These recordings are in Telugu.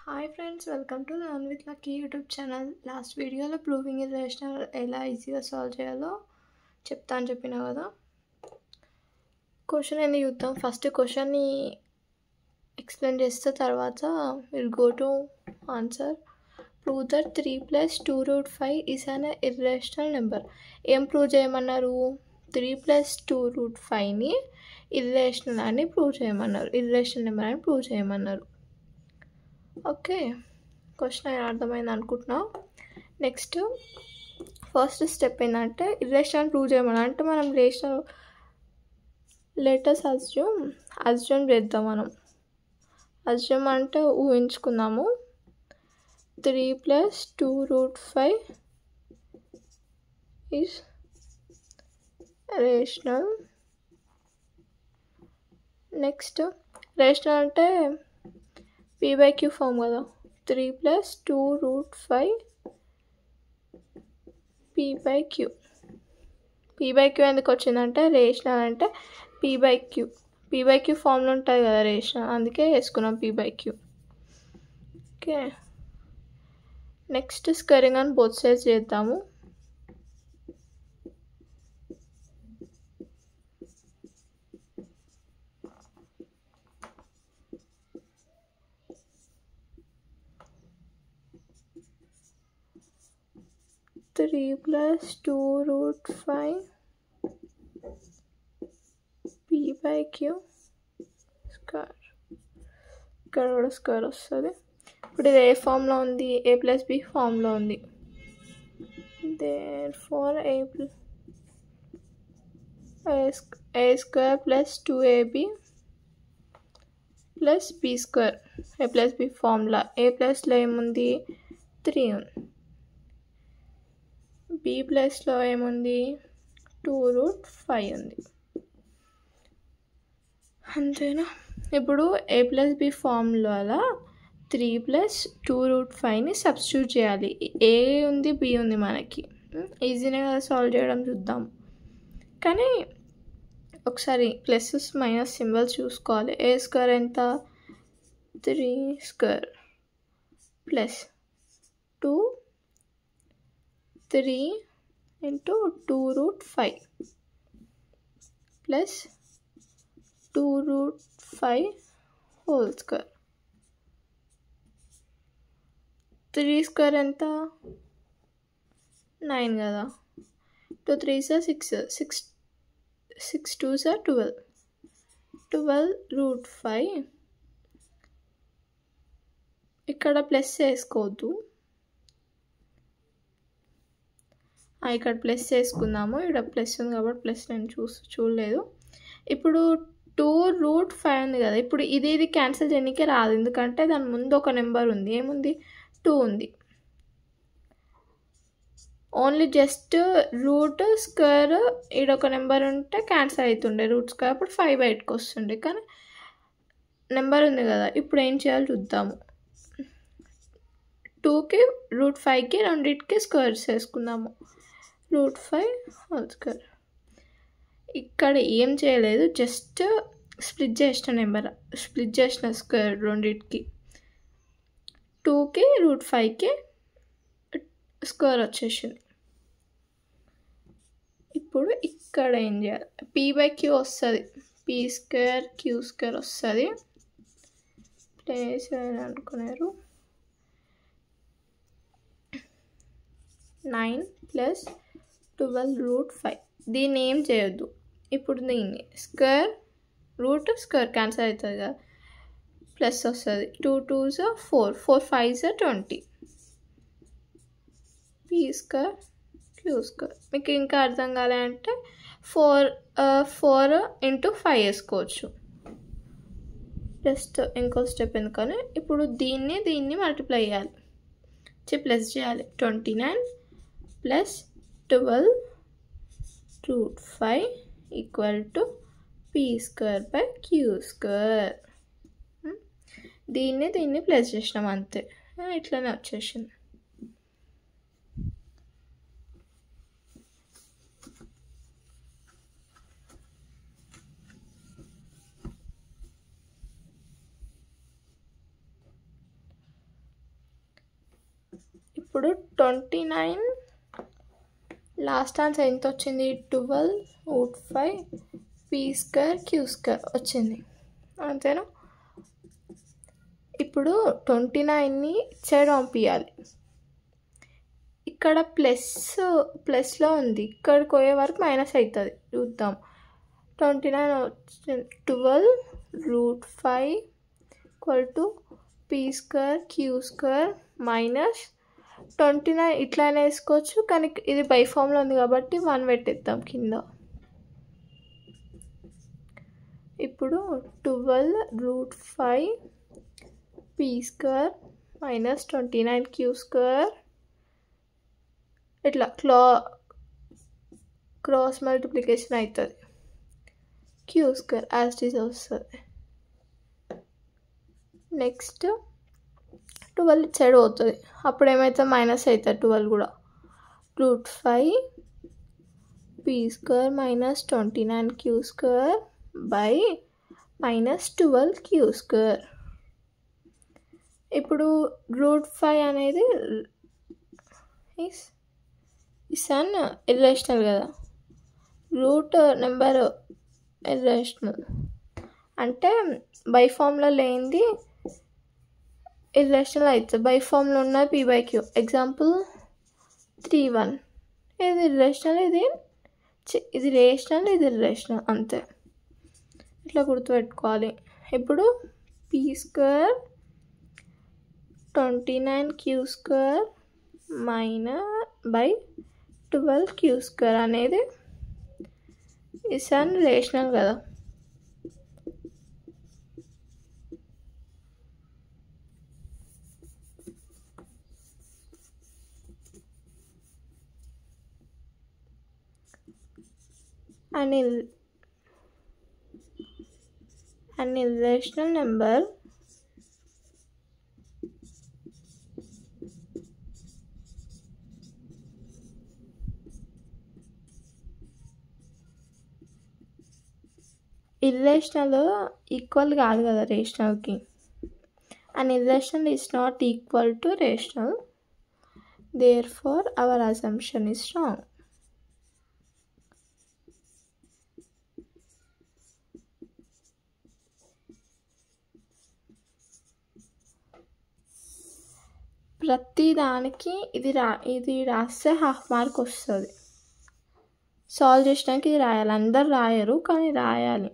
Hi friends, welcome to learn with lucky YouTube channel. Last వీడియోలో ప్రూవింగ్ ఇర్రేషనల్ ఎలా ఈజీగా సాల్వ్ చేయాలో చెప్పిన కదా. క్వశ్చన్ ఏంది చూద్దాం. ఫస్ట్ క్వశ్చన్ని ఎక్స్ప్లెయిన్ చేస్తే తర్వాత will go to answer. Prove that 3 + 2√5 is an irrational number. ఏం ప్రూవ్ చేయమన్నారు? 3 + 2√5ని ఇర్రేషనల్ అని ప్రూవ్ చేయమన్నారు. ఇర్రేషనల్ నెంబర్ అని ప్రూవ్ చేయమన్నారు. ఓకే, క్వశ్చన్ అర్థమైంది అనుకుంటున్నా. నెక్స్ట్ ఫస్ట్ స్టెప్ ఏంటంటే ఇర్రేషనల్ ప్రూవ్ చేయమని. అంటే మనం రేషనల్ లెటర్స్ అజ్యూమ్ చేద్దాం. అజ్యూమ్ అంటే ఊహించుకుందాము. 3 + 2√5 ఈజ్ రేషనల్. నెక్స్ట్ రేషనల్ అంటే p/q ఫామ్ కదా. 3 + 2√5 p/q. p/q ఎందుకు వచ్చిందంటే రేషనల్ అంటే p/q ఫామ్లో ఉంటుంది కదా రేషనల్, అందుకే వేసుకున్నాం p/q. ఓకే, నెక్స్ట్ స్క్వేరింగ్ అని బోత్ సైడ్స్ చేద్దాము. Three plus 2√5 p/q square. ఇక్కడ కూడా స్క్వేర్ వస్తుంది. ఇప్పుడు ఇది ఏ ఫామ్లో ఉంది? a + b ఫామ్లో ఉంది. therefore a square plus 2ab plus b square. a + b formula. a ప్లస్లో ఏముంది? 3 ఉంది. b ప్లస్లో ఏముంది? 2√5 ఉంది. అంతేనా? ఇప్పుడు a + b ఫార్ములా 3 + 2√5ని సబ్స్టిట్యూట్ చేయాలి. a ఉంది, b ఉంది మనకి. ఈజీనే కదా సాల్వ్ చేయడం, చూద్దాం. కానీ ఒకసారి ప్లస్ మైనస్ సింబల్స్ చూసుకోవాలి. a స్క్వేర్ ఎంత? 3 square plus 2 3 × 2√5 plus 2√5 whole square. 3 square ఎంత? 9 కదా. 2 3s 6 6 2s 12. 12√5. ఇక్కడ ప్లస్ వేసుకోవద్దు, ఇక్కడ ప్లస్ వేసుకుందాము. ఇక్కడ ప్లస్ ఉంది కాబట్టి ప్లస్ నేను చూడలేదు. ఇప్పుడు 2√5 ఉంది కదా. ఇప్పుడు ఇది క్యాన్సిల్ చేయడానికి రాదు, ఎందుకంటే దాని ముందు ఒక నెంబర్ ఉంది. ఏముంది? 2 ఉంది. ఓన్లీ జస్ట్ రూట్ స్క్వేర్ ఈడొక నెంబర్ ఉంటే క్యాన్సిల్ అవుతుండే రూట్ స్క్వేర్, అప్పుడు 5 బయటకు వస్తుండే. కానీ నెంబర్ ఉంది కదా. ఇప్పుడు ఏం చేయాలో చూద్దాము. 2కి √5కి రెండింటికి స్క్వేర్స్ వేసుకుందాము. √5 హోల్ స్క్వేర్. ఇక్కడ ఏం చేయలేదు, జస్ట్ స్ప్లిట్ చేసిన స్క్వేర్ రెండింటికి. 2కి √5కి స్క్వేర్ వచ్చేసింది. ఇప్పుడు ఇక్కడ ఏం చేయాలి? p/q వస్తుంది. p² q² వస్తుంది. ప్లేస్ అనుకున్నారు. 9 + 12√5. దీన్ని ఏం చేయొద్దు. ఇప్పుడు దీన్ని స్క్వేర్ రూట్ స్క్వేర్ క్యాన్సిల్ అవుతుంది కదా, ప్లస్ వస్తుంది. 2 2s 4 4 5s 20 p² q². మీకు ఇంకా అర్థం కాలేదంటే 4 × 5 వేసుకోవచ్చు. జస్ట్ ఇంకో స్టెప్ ఎందుకని. ఇప్పుడు దీన్ని మల్టిప్లై చేయాలి, ప్లస్ చేయాలి. 29 + 12√5 = p²/q². దీన్ని ప్లస్ చేసినాం, అంతే. ఇట్లనే వచ్చేసింది. ఇప్పుడు 29 లాస్ట్ ఆన్సర్ ఎంత వచ్చింది? 12√5 p² q² వచ్చింది, అంతేనా? ఇప్పుడు 29ని సైడ్ పంపించాలి. ఇక్కడ ప్లస్లో ఉంది, ఇక్కడికి పోయే వరకు మైనస్ అవుతుంది. చూద్దాం. 29 12√5 p² q² మైనస్ 29 ఇట్లానే వేసుకోవచ్చు, కానీ ఇది బై ఫామ్లో ఉంది కాబట్టి 1 పెట్టేద్దాం కింద. ఇప్పుడు 12√5 p² మైనస్ 29 q² ఇట్లా క్రాస్ మల్టిప్లికేషన్ అవుతుంది. q² యాజ్ ఇట్ ఈజ్ వస్తుంది. నెక్స్ట్ 12 ఇటు సైడ్ పోతుంది, అప్పుడు ఏమవుతుంది? మైనస్ అవుతుంది 12 కూడా. √5 p² minus 29 q² by minus 12 q². ఇప్పుడు √5 అనేది ఇస్ అన్ ఇర్రేషనల్ కదా, రూట్ నెంబర్ ఇర్రేషనల్ అంటే బై ఫామ్లో లేనిది ఇర్రేషనల్ అవుతుంది. బై ఫామ్లో ఉన్న p/q. ఎగ్జాంపుల్ 3(1). ఇది ఇర్రేషనల్, ఇది రేషనల్, ఇది ఇర్రేషనల్, అంతే. ఇట్లా గుర్తుపెట్టుకోవాలి. ఇప్పుడు p² 29 q² బై 12 q² అనేది ఇస్ అన్ రేషనల్ కదా. an irrational number irrational equal కాదు కదా రేషనల్కి. an irrational is not equal to rational, therefore our assumption is wrong. ప్రతి దానికి ఇది రాస్తే హాఫ్ మార్క్ వస్తుంది. సాల్వ్ చేసినాక ఇది రాయాలి. అందరు రాయరు, కానీ రాయాలి.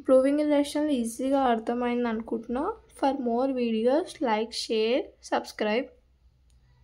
ప్రూవింగ్ ఇర్రేషనల్ ఈజీగా అర్థమైంది అనుకుంటున్నా. For more videos like, share, subscribe.